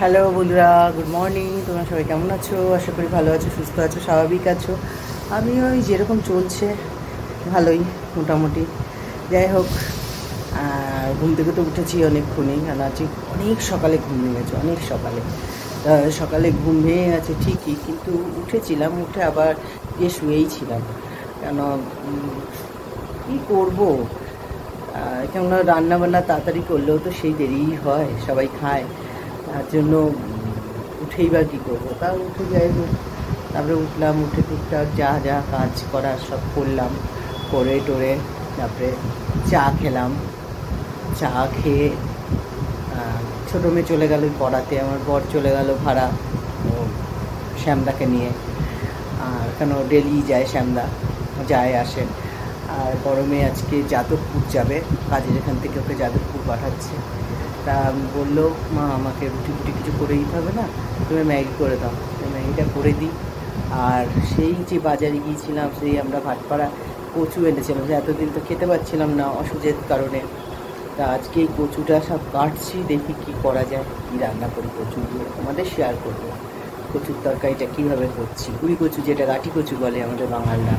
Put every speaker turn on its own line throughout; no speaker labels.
Hello বন্ধুরা, good morning. তোমরা সবাই কেমন আছো? আশা করি ভালো আছো, সুস্থ আছো, স্বাভাবিক আছো। আমি ওই যেরকম চলছে ভালোই মোটামুটি। যাই হোক, ঘুম থেকে তো উঠেছি অনেকক্ষণই, কেন আজকে অনেক সকালে ঘুম ভেঙে গেছে, অনেক সকালে। সকালে ঘুম ভেঙে গেছে ঠিকই, কিন্তু উঠেছিলাম, উঠে আবার গিয়ে শুয়েই ছিলাম। কেন কী করবো, কেননা রান্নাবান্না তাড়াতাড়ি করলেও তো সেই দেরিই হয়, সবাই খায়, তার জন্য উঠেই বা কী করবো। তা উঠে যাই হোক, তারপরে উঠলাম, উঠে টুকটাক যা যা কাজ করার সব করলাম, করে টোরে তারপরে চা খেলাম। চা খেয়ে ছোটো মেয়ে চলে গেল পড়াতে, আমার বর চলে গেল ভাড়া ও শ্যামদাকে নিয়ে। আর কেন ডেলি যায় শ্যামদা, যায় আসে। আর বড় মেয়ে আজকে যাদবপুর যাবে, কাজের এখান থেকে ওকে যাদবপুর পাঠাচ্ছে। তা বললো, মা আমাকে রুটি ফুটি কিছু করে দিতে হবে না, তুমি ম্যাগি করে দাও। ম্যাগিটা করে দিই। আর সেই যে বাজারে গিয়েছিলাম, সেই আমরা ভাটপাড়া কচু এনেছিলাম, যে এতদিন তো খেতে পাচ্ছিলাম না অসুখের কারণে। তা আজকে এই কচুটা সব কাটছি, দেখি কি করা যায়, কী রান্না করি কচু দিয়ে, তোমাদের শেয়ার করবো কচুর তরকারিটা কীভাবে করছি। কুড়ি কচু, যেটা গাটি কচু বলে আমাদের বাঙালরা।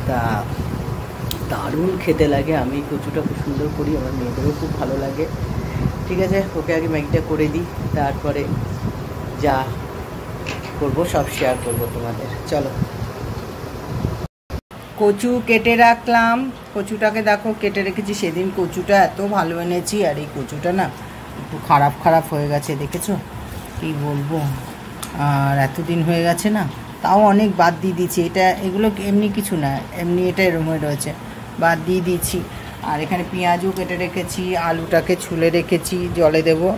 তা দারুণ খেতে লাগে। আমি কচুটা খুব সুন্দর করি, আমার মেয়েদেরও খুব ভালো লাগে। ঠিক আছে, ওকে আগে ম্যাগিটা করে দিই, তারপরে যা করবো সব শেয়ার করবো তোমাদের। চলো, কচু কেটে রাখলাম। কচুটাকে দেখো কেটে রেখেছি, সেদিন কচুটা এত ভালো এনেছি, আর এই কচুটা না একটু খারাপ খারাপ হয়ে গেছে, দেখেছো? কী বলবো, আর এতদিন হয়ে গেছে না, তাও অনেক বাদ দিয়ে দিয়েছি। এটা এগুলো এমনি কিছু না, এমনি এটা এরম হয়ে রয়েছে, বাদ দিয়ে দিয়েছি। আর এখানে পেঁয়াজও কেটে রেখেছি, আলুটাকে ছুলে রেখেছি, জলে দেবো,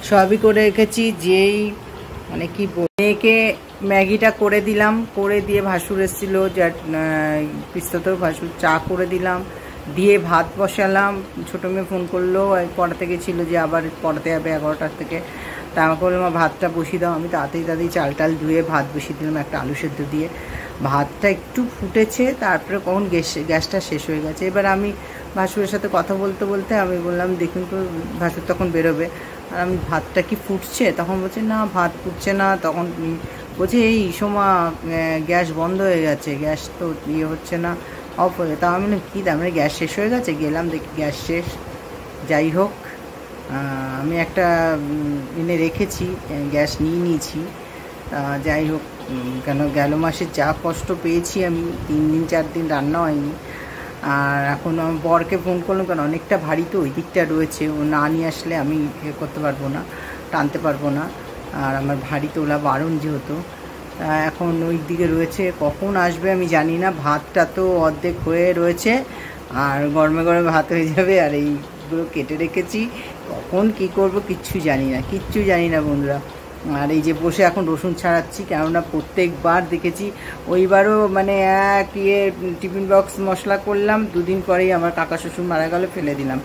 সবই করে রেখেছি। যেই মানে কি মেয়েকে ম্যাগিটা করে দিলাম, করে দিয়ে ভাসুর এসেছিলো, যা পিস্ততেও ভাসুর, চা করে দিলাম, দিয়ে ভাত বসালাম। ছোটো মেয়ে ফোন করলো, পড়াতে গেছিলো, যে আবার পড়াতে যাবে 11টার থেকে। তা আমাকে বললাম, ভাতটা বসিয়ে দাও। আমি তাড়াতাড়ি চাল টাল ধুয়ে ভাত বসিয়ে দিলাম, একটা আলু সেদ্ধ দিয়ে। ভাতটা একটু ফুটেছে, তারপরে কখন গ্যাসটা শেষ হয়ে গেছে। এবার আমি ভাসুরের সাথে কথা বলতে বলতে আমি বললাম, দেখুন তো, ভাসুর তখন বেরোবে, আর আমি ভাতটা কি ফুটছে? তখন বলছে, না ভাত ফুটছে না। তখন বলছে, এই সময় গ্যাস বন্ধ হয়ে গেছে, গ্যাস তো ইয়ে হচ্ছে না, অফ হয়ে। তা আমি কী দাম, গ্যাস শেষ হয়ে গেছে, গেলাম দেখি গ্যাস শেষ। যাই হোক, আমি একটা এনে রেখেছি, গ্যাস নিয়ে নিয়েছি। যাই হোক, কেন গেল মাসে যা কষ্ট পেয়েছি আমি, 3 দিন 4 দিন রান্না হয়নি। আর এখন আমার বরকে ফোন করলাম, কারণ অনেকটা ভারী তো ওই দিকটা রয়েছে, ও না নিয়ে আসলে আমি করতে পারবো না, টানতে পারবো না। আর আমার ভারী তোলা বারণ যেহেতু, এখন ওই দিকে রয়েছে, কখন আসবে আমি জানি না। ভাতটা তো অর্ধেক হয়ে রয়েছে, আর গরমে গরমে ভাত হয়ে যাবে। আর এইগুলো কেটে রেখেছি, কখন কি করব কিচ্ছু জানি না, কিচ্ছু জানি না বন্ধুরা। আর এই যে বসে এখন রসুন ছাড়াচ্ছি, কেননা প্রত্যেকবার দেখেছি, ওইবারও মানে এক টিফিন বক্স মশলা করলাম, 2 দিন পরেই আমার কাকা শ্বশুর মারা গেল, ফেলে দিলাম।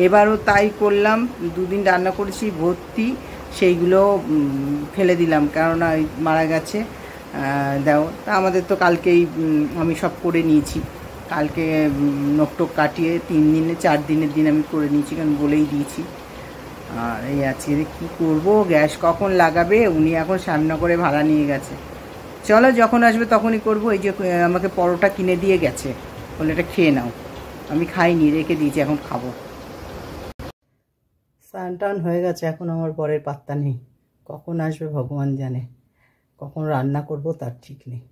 এবারও তাই করলাম, 2 দিন রান্না করেছি ভর্তি, সেইগুলো ফেলে দিলাম, কেননা মারা গেছে। দাও, তা আমাদের তো কালকেই আমি সব করে নিয়েছি, কালকে নখটোক কাটিয়ে 3 দিনে 4 দিনের দিন আমি করে নিয়েছি, কারণ বলেই দিয়েছি। আর এই আজকে কী করবো, গ্যাস কখন লাগাবে? উনি এখন শ্যামনগরে ভাড়া নিয়ে গেছে। চলো, যখন আসবে তখনই করবো। এই যে আমাকে পরোটা কিনে দিয়ে গেছে, বলে এটা খেয়ে নাও। আমি খাইনি, রেখে দিয়েছি, এখন খাবো। স্নান টান হয়ে গেছে, এখন আমার বরের পাত্তা নেই, কখন আসবে ভগবান জানে, কখন রান্না করব তার ঠিক নেই।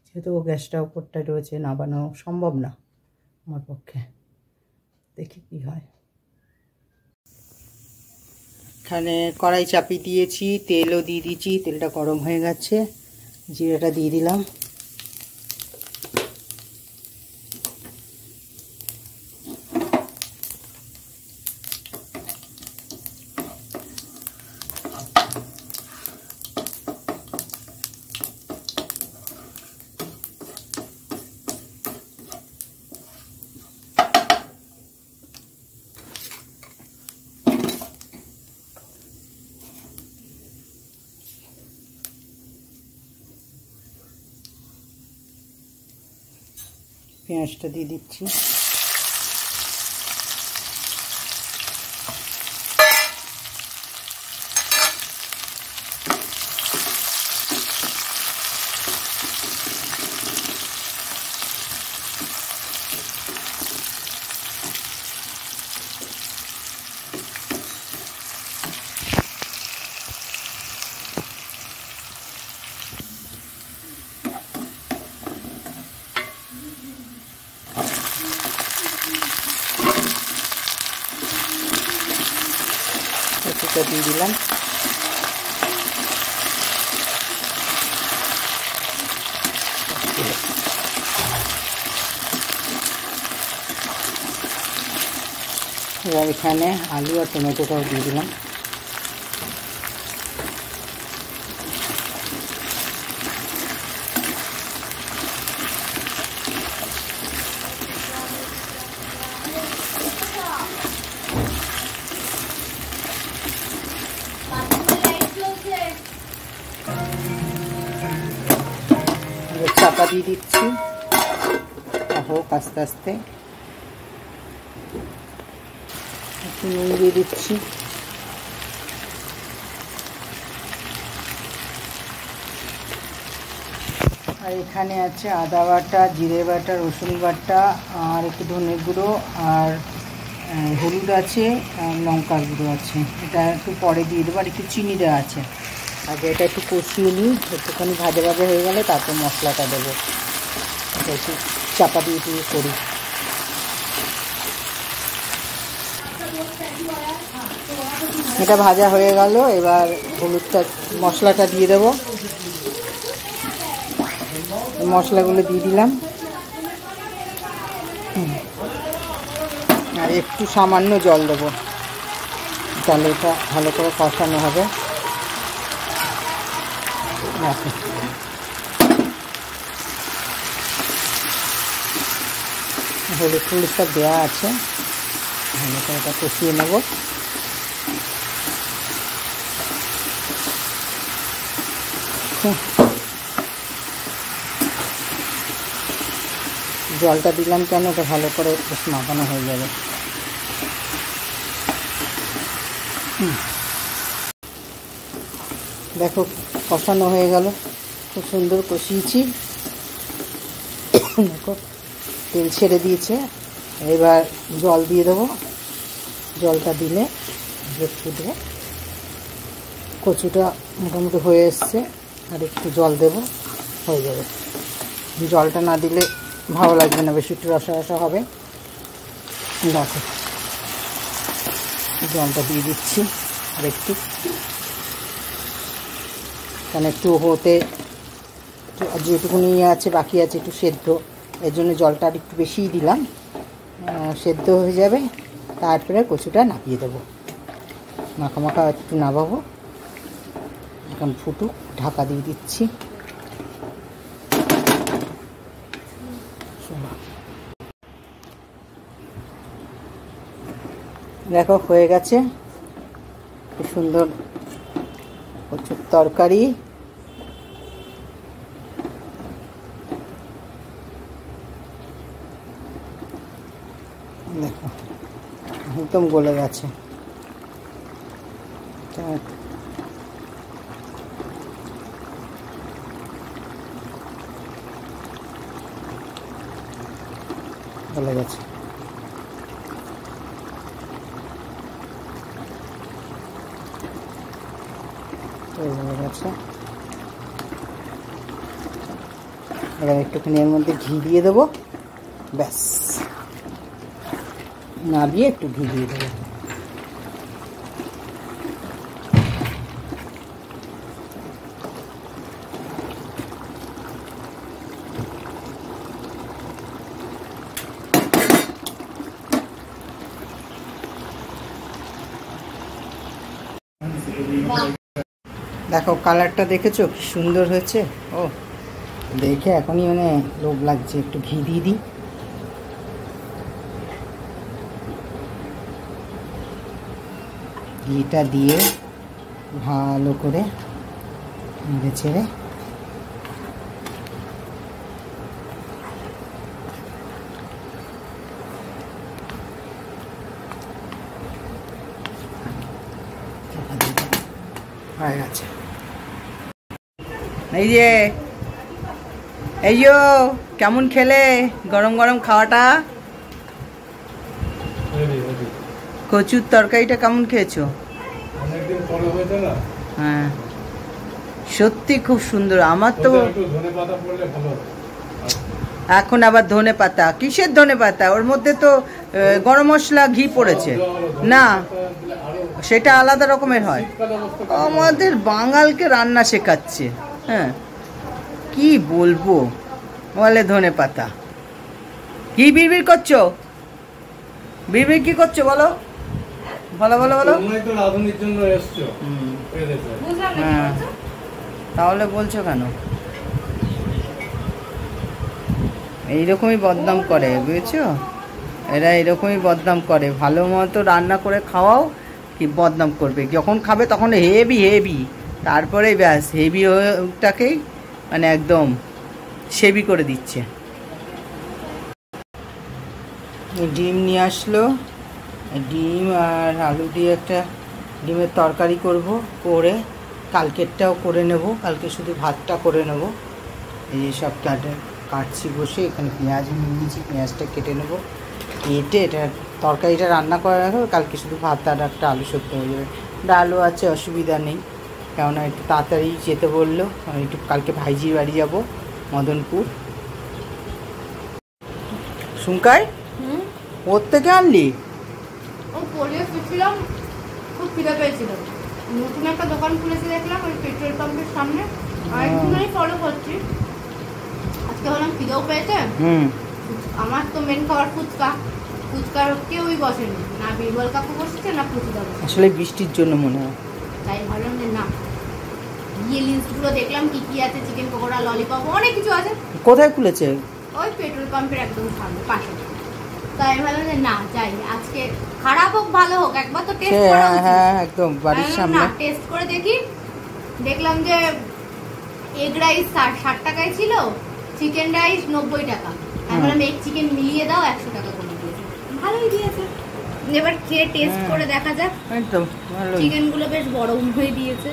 যেহেতু ও গ্যাসটা ওপরটায় রয়েছে, নামানো সম্ভব না আমার পক্ষে, দেখি কী হয়। এখানে কড়াই চাপিয়ে দিয়েছি, তেলও দিয়ে দিয়েছি, তেলটা গরম হয়ে গেছে, জিরাটা দিয়ে দিলাম। পেঁয়াজটা দিয়ে দিচ্ছি। হলুদটা দিয়ে দিলাম। এবার এখানে আলু আর টমেটোটাও দিয়ে দিলাম। চাপা দিয়ে দিচ্ছি, হোক আস্তে আস্তে। একটু নুন দিয়ে দিচ্ছি। আর এখানে আছে আদা বাটা, জিরে বাটা, রসুন বাটা, আর একটু ধনে গুঁড়ো, আর হলুদ আছে, আর লঙ্কার গুঁড়ো আছে। এটা একটু পরে দিয়ে দেবো। আর একটু চিনি দেওয়া আছে। আগে এটা একটু কষিয়ে নিই, একটুখানি ভাজা ভাজা হয়ে গেলে তারপর মশলাটা দেবো। এটা একটু চাপা দিয়ে দিয়ে করি। এটা ভাজা হয়ে গেল। এবার হলুদটা মশলাটা দিয়ে দেবো। মশলাগুলো দিয়ে দিলাম। আর একটু সামান্য জল দেবো, তাহলে এটা ভালো করে কষানো হবে। হলুদ টলুদটা দেওয়া আছে, ভালো করে এটা কষিয়ে নেব। জলটা দিলাম কেন, এটা ভালো করে বেশ মাখানো হয়ে যাবে। দেখো কষানো হয়ে গেল, খুব সুন্দর কষিয়েছি। দেখো তেল ছেড়ে দিয়েছে। এবার জল দিয়ে দেবো। জলটা দিলে ফুটবে। কচুটা মোটামুটি হয়ে এসছে, আর একটু জল দেব, হয়ে যাবে। জলটা না দিলে ভালো লাগবে না, বেশি একটু রসা রসা হবে। দেখো জলটা দিয়ে দিচ্ছি আর একটু, কারণ একটু হতে যেটুকুনি আছে বাকি আছে একটু সেদ্ধ, এর জন্য জলটা আর একটু বেশিই দিলাম। সেদ্ধ হয়ে যাবে, তারপরে কচুটা নামিয়ে দেবো। মাখা মাখা একটু নামাবো। এখন ফুটুক, ঢাকা দিয়ে দিচ্ছি। দেখো হয়ে গেছে, খুব সুন্দর কচুর তরকারি। দেখো একদম গলে গেছে। গলে গেছে। এবার একটুখানি এর মধ্যে ঘি দিয়ে দেবো, ব্যাস। নাবিয়ে একটু ঘি দিয়ে দেবো। দেখো কালারটা দেখেছো কি সুন্দর হয়েছে। ও দেখে এখনই মানে লোভ লাগছে, একটু ঘি দিয়ে দিই। ঘিটা দিয়ে ভালো করে নেড়ে ছেড়ে হয়ে গেছে। এই যে এই যো কেমন খেলে গরম গরম খাওয়াটা? কচুর তরকারিটা কেমন খেয়েছো? হ্যাঁ সত্যি খুব সুন্দর। আমার তো এখন আবার ধনে পাতা, কিসের ধনে পাতা? ওর মধ্যে তো গরম মশলা ঘি পড়েছে না, সেটা আলাদা রকমের হয়। আমাদের বাঙালকে রান্না শেখাচ্ছে। হ্যাঁ, কি বলবো, বলে ধনে পাতা। কি বিড়বিড় করছো? বিড়বিড় কি করছো বলো, বলো বলো বলো। হ্যাঁ, তাহলে বলছো কেন? এইরকমই বদনাম করে, বুঝেছো? এরা এরকমই বদনাম করে। ভালো মতো রান্না করে খাওয়াও, কি বদনাম করবে। যখন খাবে তখন হেভি হেভি, তারপরে ব্যাস হেভি ওটাকেই মানে একদম সেবি করে দিচ্ছে। ডিম নিয়ে আসলো, ডিম আর আলু দিয়ে একটা ডিমের তরকারি করব, করে কালকেরটাও করে নেব, কালকে শুধু ভাতটা করে নেব। এই সব কাটছি বসে, এখানে পেঁয়াজ নিয়ে নিয়েছি, পেঁয়াজটা কেটে নেব, কেটে এটা তরকারিটা রান্না করে রাখবো, কালকে শুধু ভাত আর একটা আলু সেদ্ধ হয়ে যাবে। ডালও আছে, অসুবিধা নেই, কেননা একটু তাড়াতাড়ি যেতে বললো। আমি একটু কালকে ভাইজির বাড়ি যাব, মদনপুর। শুনকাই ওর থেকে আনলি?
খুব খিদে পেয়েছিল, নতুন একটা দোকান খুলেছে দেখলাম ওই পেট্রোল পাম্পের সামনে, আরেকদিনই ফলো করছি। আজকে বললাম খিদেও পেয়েছে, আমার তো মেন খাবার ফুচকা, ফুচকার কেউই বসেনি, না বীরবল কাকু বসছে না ফুচকা বসে।
আসলে বৃষ্টির জন্য মনে হয়,
তাই ভাবলাম যে না, গিয়ে লিস্টগুলো দেখলাম কি কি আছে, চিকেন পকোড়া, ললিপপ, অনেক কিছু আছে।
কোথায় খুলেছে?
ওই পেট্রোল পাম্পের একদম সামনে পাশে। তাই ভাবলাম যে না যাই, আজকে খারাপ হোক ভালো হোক একবার তো টেস্ট করা উচিত।
হ্যাঁ একদম বাড়ির সামনে,
না টেস্ট করে দেখি। দেখলাম যে এগ রাইস 60 টাকায় ছিল, চিকেন রাইস 90 টাকা। আমি বললাম এগ চিকেন মিলিয়ে দাও, 100 টাকা করে দিয়েছে, ভালোই দিয়েছে। এবার খেয়ে টেস্ট করে দেখা যাক।
একদম ভালো,
চিকেন গুলো বেশ বড় হয়ে দিয়েছে,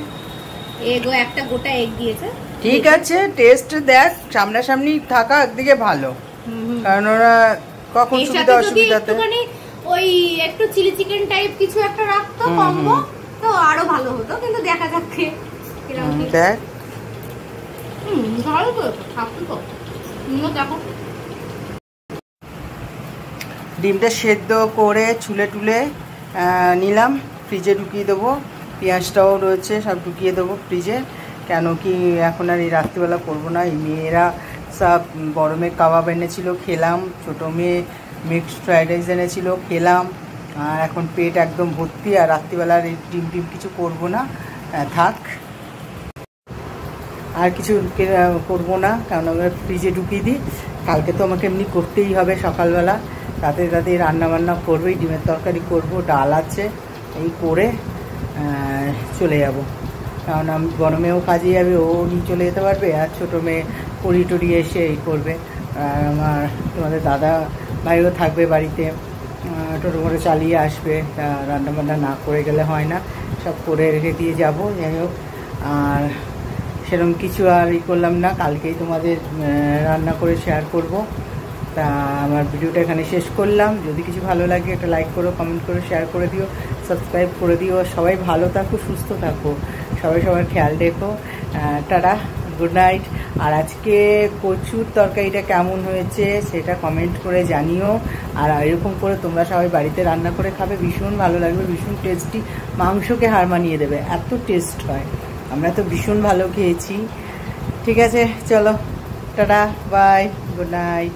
এগও একটা গোটা এগ দিয়েছে।
ঠিক আছে, টেস্ট দেখ, সামনাসামনি থাকা একদিকে ভালো, কারণ ওরা কখন সুবিধা অসুবিধাতে
ওই একটু চিলি চিকেন টাইপ কিছু একটা রাখতো কম্বো, তো আরো ভালো হতো, কিন্তু দেখা যাক দেখ। ভালো তো থাকতো তো, দেখো
ডিমটা সেদ্ধ করে ছুলে টুলে নিলাম, ফ্রিজে ঢুকিয়ে দেবো। পেঁয়াজটাও রয়েছে, সব ঢুকিয়ে দেবো ফ্রিজে। কেন কি এখন আর এই রাত্রিবেলা করবো না। এই মেয়েরা সব বড় মেয়ে কাবাব এনেছিল, খেলাম। ছোটো মেয়ে মিক্সড ফ্রাইড রাইস এনেছিল, খেলাম। আর এখন পেট একদম ভর্তি, আর রাত্রিবেলা আর ডিম ডিম কিছু করবো না, থাক। আর কিছু করবো না, কারণ আমরা ফ্রিজে ঢুকিয়ে দিই। কালকে তো আমাকে এমনি করতেই হবে, সকালবেলা তাতে তাতে রান্নাবান্না করবোই, ডিমের তরকারি করব, ডাল আছে, এই করে চলে যাব। কারণ আমি বড় মেয়েও কাজে যাবে, ও নিয়ে চলে যেতে পারবে, আর ছোটো মেয়ে পড়ি টড়ি এসে এই করবে। আর আমার তোমাদের দাদা ভাইও থাকবে বাড়িতে, টোটো করে চালিয়ে আসবে, রান্নাবান্না না করে গেলে হয় না, সব করে রেখে দিয়ে যাব। যাই হোক, আর সেরকম কিছু আর করলাম না, কালকেই তোমাদের রান্না করে শেয়ার করব। তা আমার ভিডিওটা এখানে শেষ করলাম। যদি কিছু ভালো লাগে একটা লাইক করো, কমেন্ট করো, শেয়ার করে দিও, সাবস্ক্রাইব করে দিও। সবাই ভালো থাকো, সুস্থ থাকো, সবাই সবার খেয়াল রেখো। Tata, good night. আর আজকে কচুর তরকারিটা কেমন হয়েছে সেটা কমেন্ট করে জানিও। আর এরকম করে তোমরা সবাই বাড়িতে রান্না করে খাবে, ভীষণ ভালো লাগবে, ভীষণ টেস্টি, মাংসকে হার মানিয়ে দেবে, এত টেস্ট হয়। আমরা তো ভীষণ ভালো খেয়েছি। ঠিক আছে, চলো, টাটা, বাই, গুড নাইট।